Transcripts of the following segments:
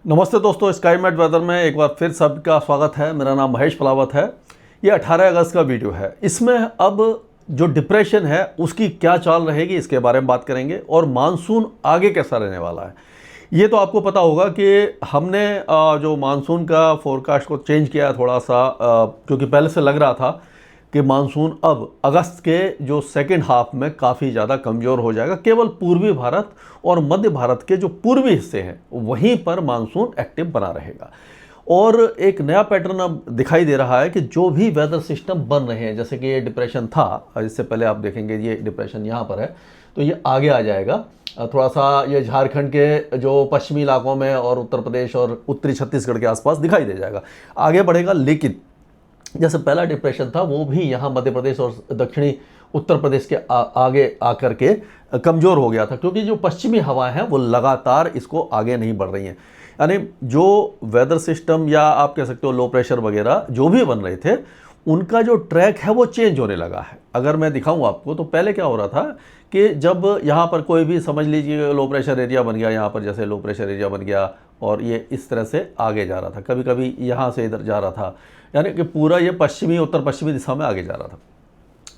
नमस्ते दोस्तों, स्काईमेट वेदर में एक बार फिर सबका स्वागत है। मेरा नाम महेश फलावत है। ये 18 अगस्त का वीडियो है। इसमें अब जो डिप्रेशन है उसकी क्या चाल रहेगी इसके बारे में बात करेंगे और मानसून आगे कैसा रहने वाला है। ये तो आपको पता होगा कि हमने जो मानसून का फोरकास्ट को चेंज किया है थोड़ा सा, क्योंकि पहले से लग रहा था कि मानसून अब अगस्त के जो सेकेंड हाफ में काफ़ी ज़्यादा कमज़ोर हो जाएगा। केवल पूर्वी भारत और मध्य भारत के जो पूर्वी हिस्से हैं वहीं पर मानसून एक्टिव बना रहेगा। और एक नया पैटर्न अब दिखाई दे रहा है कि जो भी वेदर सिस्टम बन रहे हैं, जैसे कि ये डिप्रेशन था, इससे पहले आप देखेंगे ये डिप्रेशन यहाँ पर है, तो ये आगे आ जाएगा। थोड़ा सा ये झारखंड के जो पश्चिमी इलाकों में और उत्तर प्रदेश और उत्तरी छत्तीसगढ़ के आसपास दिखाई दे जाएगा, आगे बढ़ेगा। लेकिन जैसे पहला डिप्रेशन था वो भी यहाँ मध्य प्रदेश और दक्षिणी उत्तर प्रदेश के आगे आकर के कमज़ोर हो गया था, क्योंकि जो पश्चिमी हवाएं हैं वो लगातार इसको आगे नहीं बढ़ रही हैं। यानी जो वेदर सिस्टम या आप कह सकते हो लो प्रेशर वगैरह जो भी बन रहे थे उनका जो ट्रैक है वो चेंज होने लगा है। अगर मैं दिखाऊं आपको तो पहले क्या हो रहा था कि जब यहाँ पर कोई भी समझ लीजिए लो प्रेशर एरिया बन गया, यहाँ पर जैसे लो प्रेशर एरिया बन गया और ये इस तरह से आगे जा रहा था, कभी कभी यहाँ से इधर जा रहा था, यानी कि पूरा ये पश्चिमी उत्तर पश्चिमी दिशा में आगे जा रहा था।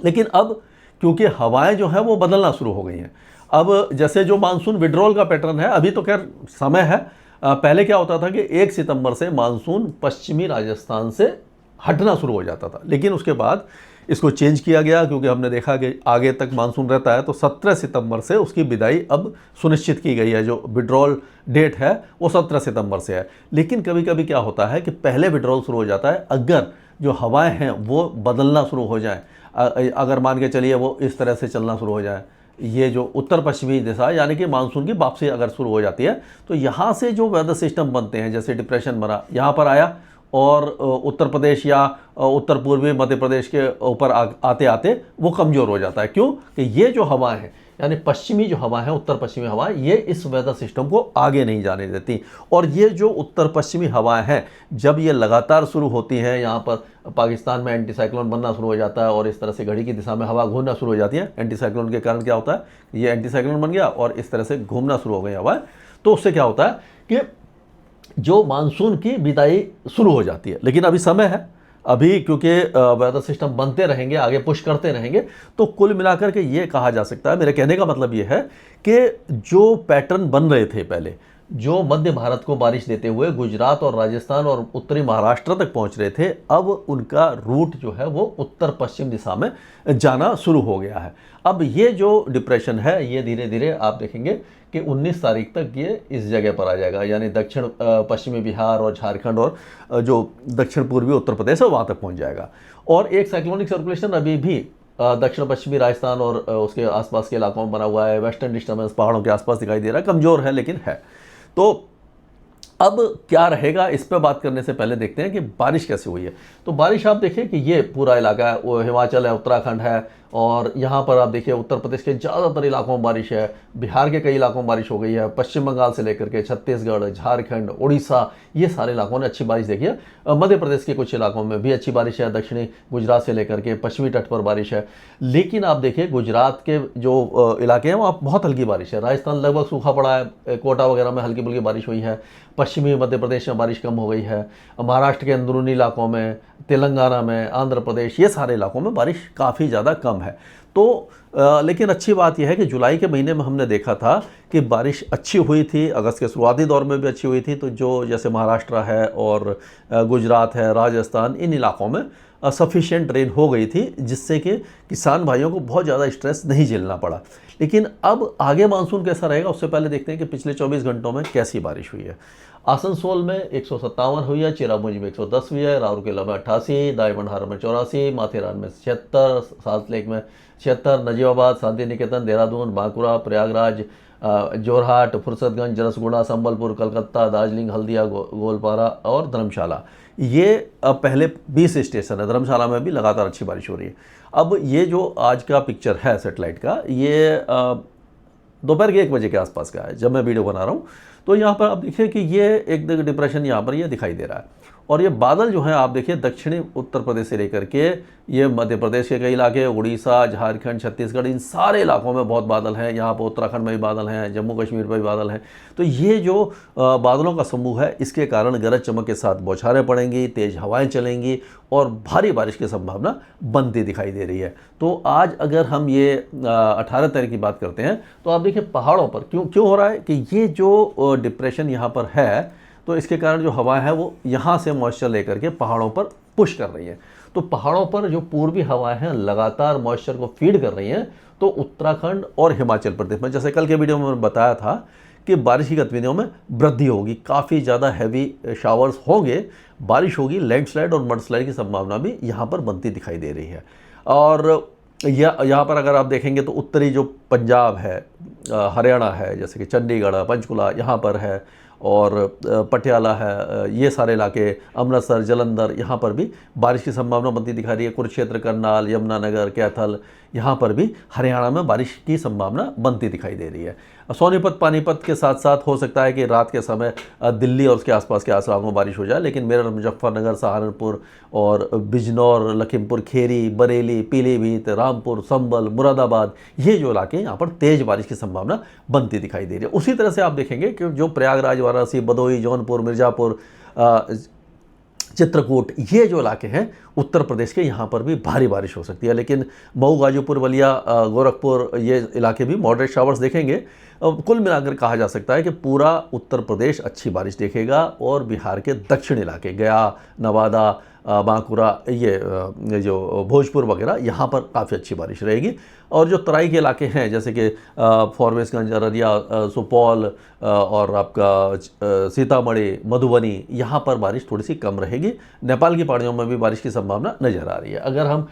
लेकिन अब क्योंकि हवाएं जो हैं वो बदलना शुरू हो गई हैं, अब जैसे जो मानसून विड्रॉल का पैटर्न है अभी तो खैर समय है। पहले क्या होता था कि 1 सितंबर से मानसून पश्चिमी राजस्थान से हटना शुरू हो जाता था, लेकिन उसके बाद इसको चेंज किया गया क्योंकि हमने देखा कि आगे तक मानसून रहता है। तो 17 सितंबर से उसकी विदाई अब सुनिश्चित की गई है। जो विड्रॉल डेट है वो 17 सितंबर से है। लेकिन कभी कभी क्या होता है कि पहले विड्रॉल शुरू हो जाता है अगर जो हवाएं हैं वो बदलना शुरू हो जाए। अगर मान के चलिए वो इस तरह से चलना शुरू हो जाए, ये जो उत्तर पश्चिमी दिशा यानी कि मानसून की वापसी अगर शुरू हो जाती है, तो यहाँ से जो वेदर सिस्टम बनते हैं, जैसे डिप्रेशन बना यहाँ पर आया और उत्तर प्रदेश या उत्तर पूर्वी मध्य प्रदेश के ऊपर आते आते वो कमज़ोर हो जाता है। क्यों कि ये जो हवाएं हैं यानी पश्चिमी जो हवा है, उत्तर पश्चिमी हवाएं, ये इस वेदर सिस्टम को आगे नहीं जाने देती। और ये जो उत्तर पश्चिमी हवाएं हैं जब ये लगातार शुरू होती हैं, यहाँ पर पाकिस्तान में एंटी साइक्लोन बनना शुरू हो जाता है और इस तरह से घड़ी की दिशा में हवा घूमना शुरू हो जाती है। एंटी साइक्लोन के कारण क्या होता है, ये एंटी साइक्लोन बन गया और इस तरह से घूमना शुरू हो गई हवाएं, तो उससे क्या होता है कि जो मानसून की विदाई शुरू हो जाती है। लेकिन अभी समय है, अभी क्योंकि वेदर सिस्टम बनते रहेंगे, आगे पुश करते रहेंगे, तो कुल मिलाकर के ये कहा जा सकता है, मेरे कहने का मतलब ये है कि जो पैटर्न बन रहे थे पहले, जो मध्य भारत को बारिश देते हुए गुजरात और राजस्थान और उत्तरी महाराष्ट्र तक पहुंच रहे थे, अब उनका रूट जो है वो उत्तर पश्चिम दिशा में जाना शुरू हो गया है। अब ये जो डिप्रेशन है ये धीरे धीरे आप देखेंगे कि 19 तारीख तक ये इस जगह पर आ जाएगा, यानी दक्षिण पश्चिमी बिहार और झारखंड और जो दक्षिण पूर्वी उत्तर प्रदेश है वहाँ तक पहुँच जाएगा। और एक साइक्लोनिक सर्कुलेशन अभी भी दक्षिण पश्चिमी राजस्थान और उसके आसपास के इलाकों में बना हुआ है। वेस्टर्न डिस्टर्बेंस पहाड़ों के आसपास दिखाई दे रहा है, कमज़ोर है लेकिन है। तो अब क्या रहेगा इस पर बात करने से पहले देखते हैं कि बारिश कैसे हुई है। तो बारिश आप देखिए कि ये पूरा इलाका है, वो हिमाचल है, उत्तराखंड है, और यहाँ पर आप देखिए उत्तर प्रदेश के ज़्यादातर इलाकों में बारिश है, बिहार के कई इलाकों में बारिश हो गई है, पश्चिम बंगाल से लेकर के छत्तीसगढ़, झारखंड, उड़ीसा, ये सारे इलाकों ने अच्छी बारिश देखी है। मध्य प्रदेश के कुछ इलाकों में भी अच्छी बारिश है, दक्षिणी गुजरात से लेकर के पश्चिमी तट पर बारिश है। लेकिन आप देखिए गुजरात के जो इलाके हैं वहाँ बहुत हल्की बारिश है। राजस्थान लगभग सूखा पड़ा है, कोटा वगैरह में हल्की फुल्की बारिश हुई है। पश्चिमी मध्य प्रदेश में बारिश कम हो गई है। महाराष्ट्र के अंदरूनी इलाकों में, तेलंगाना में, आंध्र प्रदेश, ये सारे इलाकों में बारिश काफ़ी ज़्यादा कम है। तो लेकिन अच्छी बात यह है कि जुलाई के महीने में हमने देखा था कि बारिश अच्छी हुई थी, अगस्त के शुरुआती दौर में भी अच्छी हुई थी। तो जो जैसे महाराष्ट्र है और गुजरात है, राजस्थान, इन इलाकों में सफिशिएंट रेन हो गई थी, जिससे कि किसान भाइयों को बहुत ज़्यादा स्ट्रेस नहीं झेलना पड़ा। लेकिन अब आगे मानसून कैसा रहेगा उससे पहले देखते हैं कि पिछले 24 घंटों में कैसी बारिश हुई है। आसनसोल में 157 हुई है, चिरापुंजी में 110 हुई है, राउरकेला में 88, दाईबंधार में 84, माथेरान में 76, साल्ट लेक में 76, नजीबाबाद, शांति निकेतन, देहरादून, बांकुड़ा, प्रयागराज, जोरहाट, फुर्सतगंज, जरसगुड़ा, संबलपुर, कलकत्ता, दार्जिलिंग, हल्दिया, गोलपारा और धर्मशाला, ये पहले 20 स्टेशन है। धर्मशाला में भी लगातार अच्छी बारिश हो रही है। अब ये जो आज का पिक्चर है सैटेलाइट का, ये दोपहर के 1 बजे के आसपास का है जब मैं वीडियो बना रहा हूँ। तो यहाँ पर आप देखिए कि ये एक डिप्रेशन यहाँ पर ये दिखाई दे रहा है और ये बादल जो हैं आप देखिए दक्षिणी उत्तर प्रदेश से लेकर के ये मध्य प्रदेश के कई इलाके, उड़ीसा, झारखंड, छत्तीसगढ़, इन सारे इलाकों में बहुत बादल हैं। यहाँ पर उत्तराखंड में भी बादल हैं, जम्मू कश्मीर पर भी बादल हैं। तो ये जो बादलों का समूह है, इसके कारण गरज चमक के साथ बौछारें पड़ेंगी, तेज़ हवाएं चलेंगी और भारी बारिश की संभावना बनती दिखाई दे रही है। तो आज अगर हम ये 18 तारीख की बात करते हैं तो आप देखिए पहाड़ों पर क्यों हो रहा है कि ये जो डिप्रेशन यहाँ पर है, तो इसके कारण जो हवा है वो यहाँ से मॉइस्चर लेकर के पहाड़ों पर पुश कर रही है। तो पहाड़ों पर जो पूर्वी हवाएं हैं लगातार मॉइस्चर को फीड कर रही हैं। तो उत्तराखंड और हिमाचल प्रदेश में, जैसे कल के वीडियो में मैंने बताया था कि बारिश की गतिविधियों में वृद्धि होगी, काफ़ी ज़्यादा हैवी शावर्स होंगे, बारिश होगी, लैंडस्लाइड और मडस्लाइड की संभावना भी यहाँ पर बनती दिखाई दे रही है। और यहाँ पर अगर आप देखेंगे तो उत्तरी जो पंजाब है, हरियाणा है, जैसे कि चंडीगढ़, पंचकुला यहाँ पर है, और पटियाला है, ये सारे इलाके, अमृतसर, जालंधर, यहाँ पर भी बारिश की संभावना बनती दिखा रही है। कुरुक्षेत्र, करनाल, यमुनानगर, कैथल, यहाँ पर भी हरियाणा में बारिश की संभावना बनती दिखाई दे रही है। सोनीपत, पानीपत के साथ साथ हो सकता है कि रात के समय दिल्ली और उसके आसपास के इलाकों में बारिश हो जाए, लेकिन मेरठ, मुजफ्फरनगर, सहारनपुर और बिजनौर, लखीमपुर खीरी, बरेली, पीलीभीत, रामपुर, संभल, मुरादाबाद, ये जो इलाके हैं यहाँ पर तेज़ बारिश की संभावना बनती दिखाई दे रही है। उसी तरह से आप देखेंगे कि जो प्रयागराज, वाराणसी, भदोही, जौनपुर, मिर्ज़ापुर, चित्रकूट, ये जो इलाके हैं उत्तर प्रदेश के, यहाँ पर भी भारी बारिश हो सकती है। लेकिन मऊ, गाजीपुर, बलिया, गोरखपुर, ये इलाके भी मॉडरेट शावर्स देखेंगे। कुल मिलाकर कहा जा सकता है कि पूरा उत्तर प्रदेश अच्छी बारिश देखेगा और बिहार के दक्षिण इलाके, गया, नवादा, बांकुरा, ये जो भोजपुर वगैरह, यहाँ पर काफ़ी अच्छी बारिश रहेगी। और जो तराई के इलाके हैं जैसे कि फॉरबिसगंज, अररिया, सुपौल और आपका सीतामढ़ी, मधुबनी, यहाँ पर बारिश थोड़ी सी कम रहेगी। नेपाल की पहाड़ियों में भी बारिश की संभावना नज़र आ रही है। अगर हम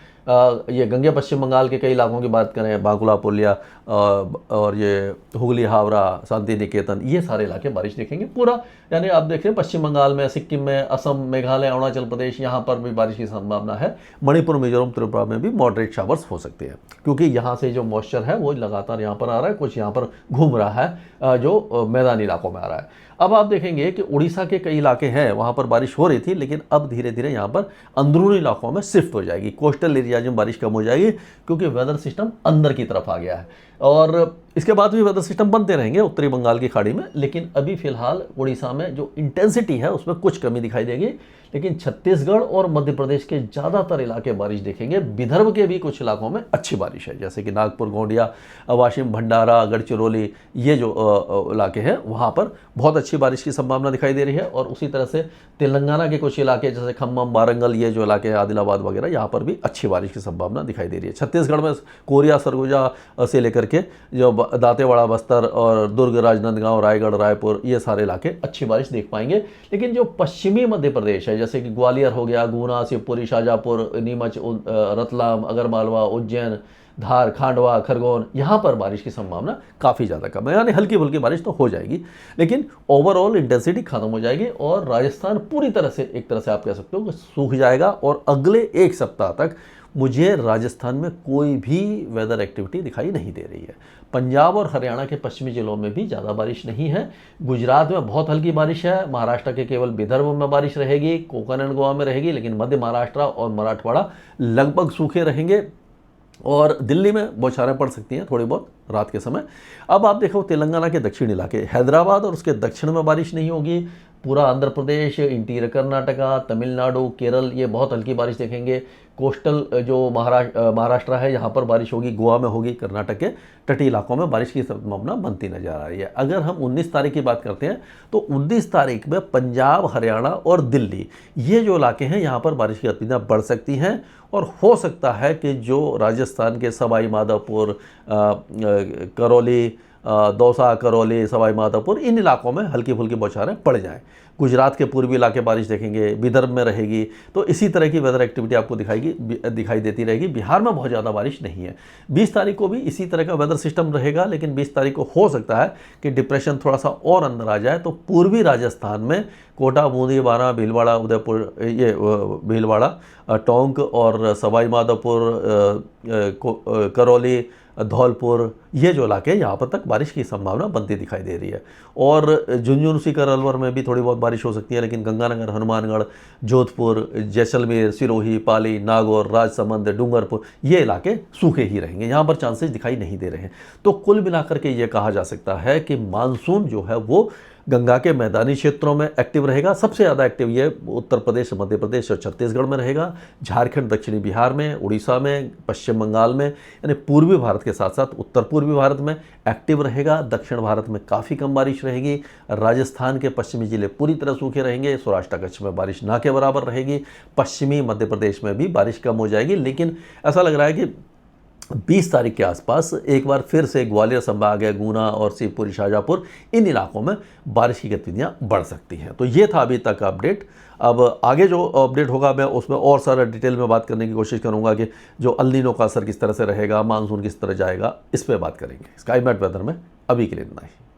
ये गंगे पश्चिम बंगाल के कई इलाकों की बात करें, बांकुला, पुरुलिया और ये हुगली, हावड़ा, शांति निकेतन, ये सारे इलाके बारिश देखेंगे पूरा। यानी आप देखें पश्चिम बंगाल में, सिक्किम में, असम, मेघालय, अरुणाचल प्रदेश, यहाँ पर भी बारिश की संभावना है। मणिपुर, मिजोरम, त्रिपुरा में भी मॉडरेट शावर्स हो सकते हैं, क्योंकि यहाँ से जो मॉइस्चर है वो लगातार यहाँ पर आ रहा है, कुछ यहाँ पर घूम रहा है जो मैदानी इलाकों में आ रहा है। अब आप देखेंगे कि उड़ीसा के कई इलाके हैं, वहाँ पर बारिश हो रही थी, लेकिन अब धीरे धीरे यहाँ पर अंदरूनी इलाकों में शिफ्ट हो जाएगी। कोस्टल एरियाज में बारिश कम हो जाएगी क्योंकि वेदर सिस्टम अंदर की तरफ आ गया है। और इसके बाद भी वेदर सिस्टम बनते रहेंगे उत्तरी बंगाल की खाड़ी में, लेकिन अभी फिलहाल उड़ीसा में जो इंटेंसिटी है उसमें कुछ कमी दिखाई देगी। लेकिन छत्तीसगढ़ और मध्य प्रदेश के ज़्यादातर इलाके बारिश देखेंगे। विदर्भ के भी कुछ इलाकों में अच्छी बारिश है, जैसे कि नागपुर, गोंडिया, वाशिम, भंडारा, गढ़चिरौली, ये जो इलाके हैं वहाँ पर बहुत अच्छी बारिश की संभावना दिखाई दे रही है। और उसी तरह से तेलंगाना के कुछ इलाके जैसे खम्मम, वारंगल, ये जो इलाके हैं, आदिलाबाद वगैरह, यहाँ पर भी अच्छी बारिश की संभावना दिखाई दे रही है। छत्तीसगढ़ में कोरिया, सरगुजा से लेकर के जो दांतेवाड़ा, बस्तर और दुर्ग, राजनांदगांव, रायगढ़, रायपुर, ये सारे इलाके अच्छी बारिश देख पाएंगे। लेकिन जो पश्चिमी मध्य प्रदेश है, जैसे कि ग्वालियर हो गया, गुना, शिवपुरी, शाजापुर, नीमच, रतलाम, अगरमालवा, उज्जैन, धार, खांडवा, खरगोन, यहाँ पर बारिश की संभावना काफ़ी ज़्यादा कम है। यानी हल्की फुल्की बारिश तो हो जाएगी, लेकिन ओवरऑल इंटेंसिटी खत्म हो जाएगी और राजस्थान पूरी तरह से, एक तरह से आप कह सकते हो कि सूख जाएगा। और अगले एक सप्ताह तक मुझे राजस्थान में कोई भी वेदर एक्टिविटी दिखाई नहीं दे रही है। पंजाब और हरियाणा के पश्चिमी जिलों में भी ज़्यादा बारिश नहीं है। गुजरात में बहुत हल्की बारिश है। महाराष्ट्र के केवल विदर्भ में बारिश रहेगी, कोंकण एंड गोवा में रहेगी, लेकिन मध्य महाराष्ट्र और मराठवाड़ा लगभग सूखे रहेंगे। और दिल्ली में बौछारें पड़ सकती हैं थोड़ी बहुत रात के समय। अब आप देखो तेलंगाना के दक्षिणी इलाके, हैदराबाद और उसके दक्षिण में बारिश नहीं होगी। पूरा आंध्र प्रदेश, इंटीरियर कर्नाटका, तमिलनाडु, केरल, ये बहुत हल्की बारिश देखेंगे। कोस्टल जो महाराष्ट्र है, यहाँ पर बारिश होगी, गोवा में होगी, कर्नाटक के तटीय इलाकों में बारिश की संभावना बनती नजर आ रही है। अगर हम 19 तारीख की बात करते हैं तो 19 तारीख में पंजाब, हरियाणा और दिल्ली, ये जो इलाके हैं, यहाँ पर बारिश की गतिविधियाँ बढ़ सकती हैं। और हो सकता है कि जो राजस्थान के सवाई माधोपुर, करौली, दौसा, करौली, सवाई माधोपुर, इन इलाकों में हल्की फुल्की बौछारें पड़ जाएं। गुजरात के पूर्वी इलाके बारिश देखेंगे, विदर्भ में रहेगी। तो इसी तरह की वेदर एक्टिविटी आपको दिखाई देती रहेगी। बिहार में बहुत ज़्यादा बारिश नहीं है। 20 तारीख को भी इसी तरह का वेदर सिस्टम रहेगा, लेकिन 20 तारीख को हो सकता है कि डिप्रेशन थोड़ा सा और अंदर आ जाए। तो पूर्वी राजस्थान में कोटा, बूंदी, बारा, भीलवाड़ा, उदयपुर, ये भीलवाड़ा, टोंक और सवाई माधोपुर, करौली, धौलपुर, ये जो इलाके हैं यहाँ पर तक बारिश की संभावना बनती दिखाई दे रही है। और झुंझुनू सीकर अलवर में भी थोड़ी बहुत बारिश हो सकती है, लेकिन गंगानगर, हनुमानगढ़, जोधपुर, जैसलमेर, सिरोही, पाली, नागौर, राजसमंद, डूंगरपुर, ये इलाके सूखे ही रहेंगे, यहाँ पर चांसेस दिखाई नहीं दे रहे हैं। तो कुल मिलाकर के ये कहा जा सकता है कि मानसून जो है वो गंगा के मैदानी क्षेत्रों में एक्टिव रहेगा। सबसे ज़्यादा एक्टिव ये उत्तर प्रदेश, मध्य प्रदेश और छत्तीसगढ़ में रहेगा। झारखंड, दक्षिणी बिहार में, उड़ीसा में, पश्चिम बंगाल में, यानी पूर्वी भारत के साथ साथ उत्तर पूर्वी भारत में एक्टिव रहेगा। दक्षिण भारत में काफ़ी कम बारिश रहेगी। राजस्थान के पश्चिमी जिले पूरी तरह सूखे रहेंगे। सौराष्ट्र कच्छ में बारिश ना के बराबर रहेगी। पश्चिमी मध्य प्रदेश में भी बारिश कम हो जाएगी, लेकिन ऐसा लग रहा है कि 20 तारीख के आसपास एक बार फिर से ग्वालियर संभाग है, गुना और शिवपुरी, शाजापुर, इन इलाकों में बारिश की गतिविधियां बढ़ सकती हैं। तो ये था अभी तक का अपडेट। अब आगे जो अपडेट होगा मैं उसमें और सारा डिटेल में बात करने की कोशिश करूंगा कि जो अल नीनो का असर किस तरह से रहेगा, मानसून किस तरह जाएगा, इस पर बात करेंगे। स्काई मैट वेदर में अभी के लिए इतना ही।